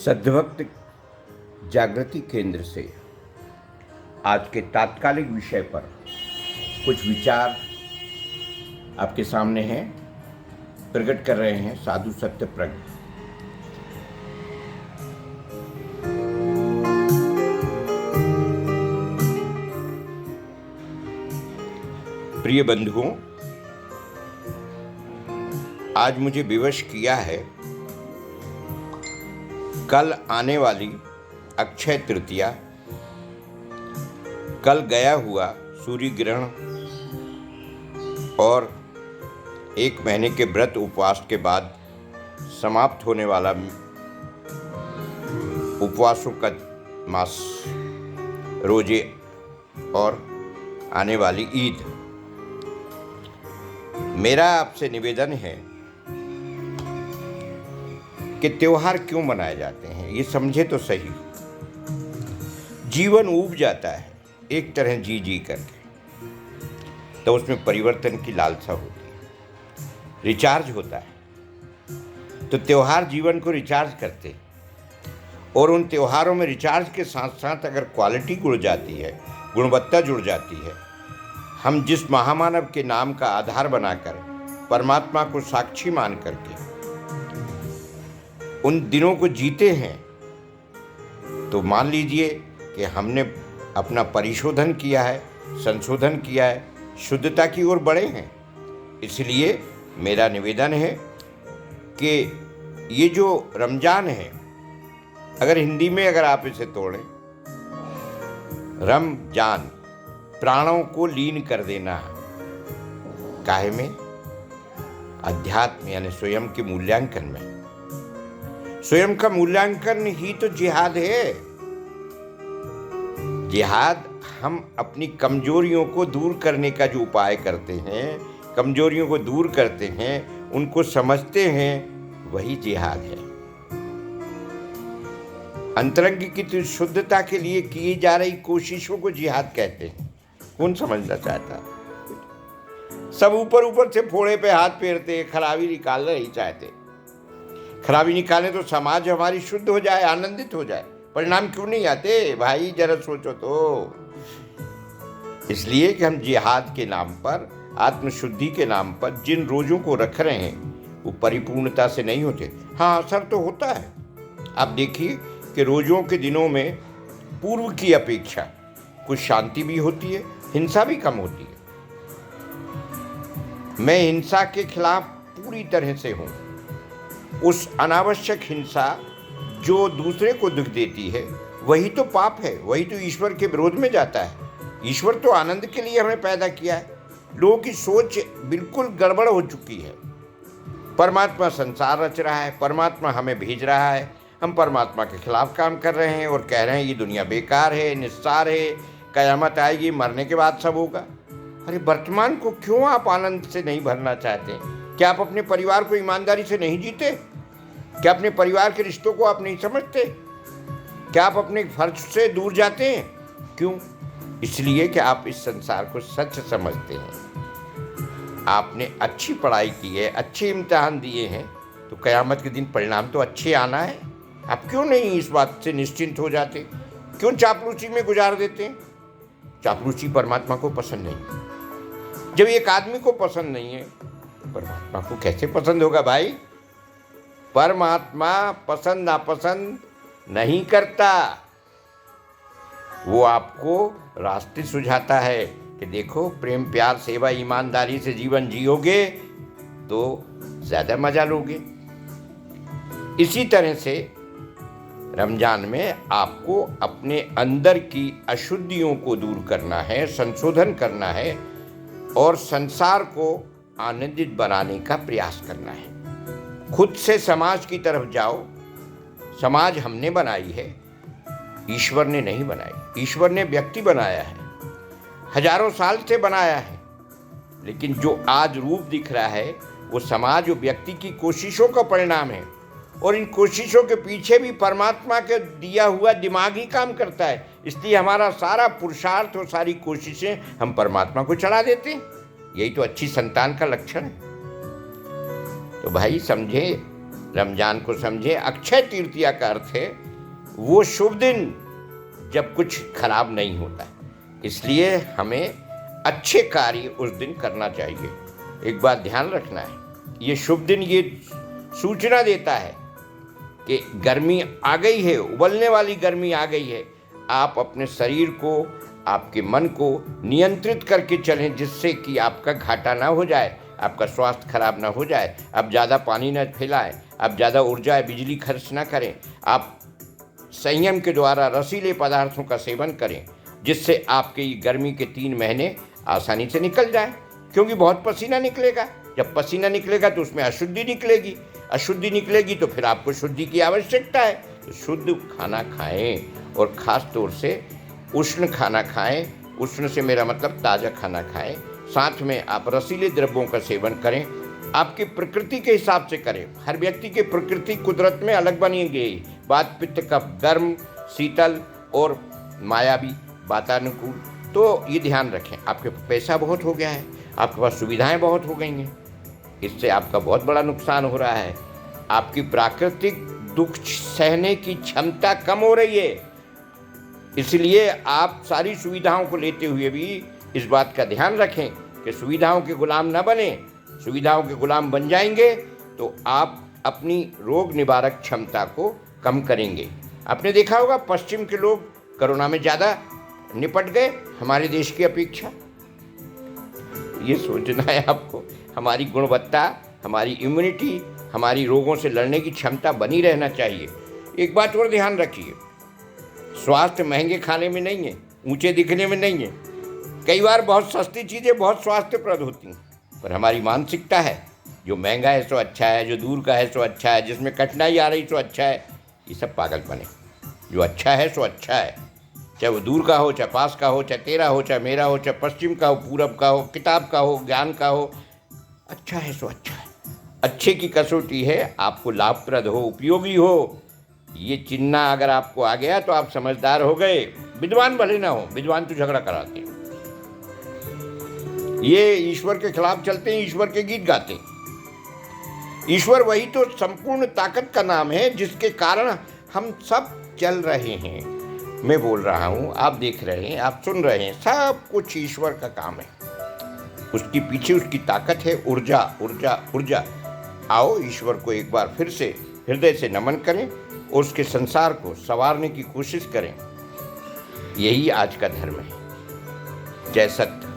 सद्भक्त जागृति केंद्र से आज के तात्कालिक विषय पर कुछ विचार आपके सामने हैं, प्रकट कर रहे हैं साधु सत्यप्रज्ञ। प्रिय बंधुओं, आज मुझे विवश किया है कल आने वाली अक्षय तृतीया, कल गया हुआ सूर्य ग्रहण और एक महीने के व्रत उपवास के बाद समाप्त होने वाला उपवासों का मास, रोजे और आने वाली ईद। मेरा आपसे निवेदन है कि त्योहार क्यों मनाए जाते हैं, ये समझे तो सही। जीवन ऊब जाता है एक तरह जी जी करके, तो उसमें परिवर्तन की लालसा होती है, रिचार्ज होता है। तो त्योहार जीवन को रिचार्ज करते हैं, और उन त्योहारों में रिचार्ज के साथ साथ अगर क्वालिटी जुड़ जाती है, गुणवत्ता जुड़ जाती है, हम जिस महामानव के नाम का आधार बनाकर परमात्मा को साक्षी मान करके उन दिनों को जीते हैं, तो मान लीजिए कि हमने अपना परिशोधन किया है, संशोधन किया है, शुद्धता की ओर बढ़े हैं। इसलिए मेरा निवेदन है कि ये जो रमजान है, अगर हिंदी में अगर आप इसे तोड़ें, रमजान प्राणों को लीन कर देना, काहे में? अध्यात्म यानी स्वयं के मूल्यांकन में। स्वयं का मूल्यांकन ही तो जिहाद है। जिहाद हम अपनी कमजोरियों को दूर करने का जो उपाय करते हैं, कमजोरियों को दूर करते हैं, उनको समझते हैं, वही जिहाद है। अंतरंग की शुद्धता के लिए की जा रही कोशिशों को जिहाद कहते हैं। कौन समझना चाहता? सब ऊपर ऊपर से फोड़े पे हाथ फेरते, खराबी निकालना नहीं चाहते। खराबी निकालें तो समाज हमारी शुद्ध हो जाए, आनंदित हो जाए। परिणाम क्यों नहीं आते भाई, जरा सोचो तो। इसलिए कि हम जिहाद के नाम पर, आत्मशुद्धि के नाम पर जिन रोजों को रख रहे हैं, वो परिपूर्णता से नहीं होते। हाँ, असर तो होता है। आप देखिए कि रोजों के दिनों में पूर्व की अपेक्षा कुछ शांति भी होती है, हिंसा भी कम होती है। मैं हिंसा के खिलाफ पूरी तरह से हूँ। उस अनावश्यक हिंसा जो दूसरे को दुख देती है, वही तो पाप है, वही तो ईश्वर के विरोध में जाता है। ईश्वर तो आनंद के लिए हमें पैदा किया है। लोगों की सोच बिल्कुल गड़बड़ हो चुकी है। परमात्मा संसार रच रहा है, परमात्मा हमें भेज रहा है, हम परमात्मा के खिलाफ काम कर रहे हैं और कह रहे हैं ये दुनिया बेकार है, निस्सार है, कयामत आएगी, मरने के बाद सब होगा। अरे वर्तमान को क्यों आप आनंद से नहीं भरना चाहते? क्या आप अपने परिवार को ईमानदारी से नहीं जीते? क्या अपने परिवार के रिश्तों को आप नहीं समझते? क्या आप अपने फर्ज से दूर जाते हैं? क्यों? इसलिए कि आप इस संसार को सच समझते हैं। आपने अच्छी पढ़ाई की है, अच्छे इम्तिहान दिए हैं, तो कयामत के दिन परिणाम तो अच्छे आना है। आप क्यों नहीं इस बात से निश्चिंत हो जाते? क्यों चापलूसी में गुजार देते हैं? चापलूसी परमात्मा को पसंद नहीं। जब एक आदमी को पसंद नहीं है, तो परमात्मा को कैसे पसंद होगा भाई? परमात्मा पसंद नापसंद नहीं करता। वो आपको रास्ते सुझाता है कि देखो, प्रेम, प्यार, सेवा, ईमानदारी से जीवन जियोगे तो ज़्यादा मजा लोगे। इसी तरह से रमजान में आपको अपने अंदर की अशुद्धियों को दूर करना है, संशोधन करना है और संसार को आनंदित बनाने का प्रयास करना है। खुद से समाज की तरफ जाओ। समाज हमने बनाई है, ईश्वर ने नहीं बनाई। ईश्वर ने व्यक्ति बनाया है, हजारों साल से बनाया है, लेकिन जो आज रूप दिख रहा है वो समाज और व्यक्ति की कोशिशों का परिणाम है। और इन कोशिशों के पीछे भी परमात्मा के दिया हुआ दिमाग ही काम करता है। इसलिए हमारा सारा पुरुषार्थ और सारी कोशिशें हम परमात्मा को चढ़ा देते हैं। यही तो अच्छी संतान का लक्षण है। तो भाई समझे रमजान को समझें। अक्षय तृतीया का अर्थ है वो शुभ दिन जब कुछ खराब नहीं होता है, इसलिए हमें अच्छे कार्य उस दिन करना चाहिए। एक बात ध्यान रखना है, ये शुभ दिन ये सूचना देता है कि गर्मी आ गई है, उबलने वाली गर्मी आ गई है। आप अपने शरीर को, आपके मन को नियंत्रित करके चलें, जिससे कि आपका घाटा ना हो जाए, आपका स्वास्थ्य खराब ना हो जाए। आप ज़्यादा पानी ना फैलाएं, आप ज़्यादा ऊर्जा बिजली खर्च ना करें। आप संयम के द्वारा रसीले पदार्थों का सेवन करें, जिससे आपके ये गर्मी के 3 महीने आसानी से निकल जाएं। क्योंकि बहुत पसीना निकलेगा, जब पसीना निकलेगा तो उसमें अशुद्धि निकलेगी, अशुद्धि निकलेगी तो फिर आपको शुद्धि की आवश्यकता है। तो शुद्ध खाना खाएं और ख़ास तौर से उष्ण खाना खाएं। उष्ण से मेरा मतलब ताज़ा खाना खाएं। साथ में आप रसीले द्रव्यों का सेवन करें, आपकी प्रकृति के हिसाब से करें। हर व्यक्ति की प्रकृति कुदरत में अलग बनी गई, वात पित्त कफ, गर्म शीतल और मायावी वातानुकूल। तो ये ध्यान रखें। आपके पास पैसा बहुत हो गया है, आपके पास सुविधाएं बहुत हो गई हैं, इससे आपका बहुत बड़ा नुकसान हो रहा है। आपकी प्राकृतिक दुख सहने की क्षमता कम हो रही है, इसलिए आप सारी सुविधाओं को लेते हुए भी इस बात का ध्यान रखें कि सुविधाओं के गुलाम न बने। सुविधाओं के गुलाम बन जाएंगे तो आप अपनी रोग निवारक क्षमता को कम करेंगे। आपने देखा होगा पश्चिम के लोग कोरोना में ज़्यादा निपट गए हमारे देश की अपेक्षा। ये सोचना है आपको, हमारी गुणवत्ता, हमारी इम्यूनिटी, हमारी रोगों से लड़ने की क्षमता बनी रहना चाहिए। एक बात और ध्यान रखिए, स्वास्थ्य महंगे खाने में नहीं है, ऊंचे दिखने में नहीं है। कई बार बहुत सस्ती चीज़ें बहुत स्वास्थ्यप्रद होती हैं, पर हमारी मानसिकता है जो महंगा है सो अच्छा है, जो दूर का है सो अच्छा है, जिसमें कठिनाई आ रही सो अच्छा है। ये सब पागलपन है। जो अच्छा है सो अच्छा है, चाहे वो दूर का हो, चाहे पास का हो, चाहे तेरा हो, चाहे मेरा हो, चाहे पश्चिम का हो, पूरब का हो, किताब का हो, ज्ञान का हो, अच्छा है सो अच्छा है। अच्छे की कसौटी है आपको लाभप्रद हो, उपयोगी हो। ये चिन्ह अगर आपको आ गया तो आप समझदार हो गए। विद्वान भले ना हो, विद्वान तो झगड़ा कराते हैं, ये ईश्वर के खिलाफ चलते हैं, ईश्वर के गीत गाते हैं। ईश्वर वही तो संपूर्ण ताकत का नाम है जिसके कारण हम सब चल रहे हैं। मैं बोल रहा हूँ, आप देख रहे हैं, आप सुन रहे हैं, सब कुछ ईश्वर का काम है। उसके पीछे उसकी ताकत है, ऊर्जा ऊर्जा ऊर्जा। आओ ईश्वर को एक बार फिर से हृदय से नमन करें और उसके संसार को संवारने की कोशिश करें। यही आज का धर्म है। जय सत्य।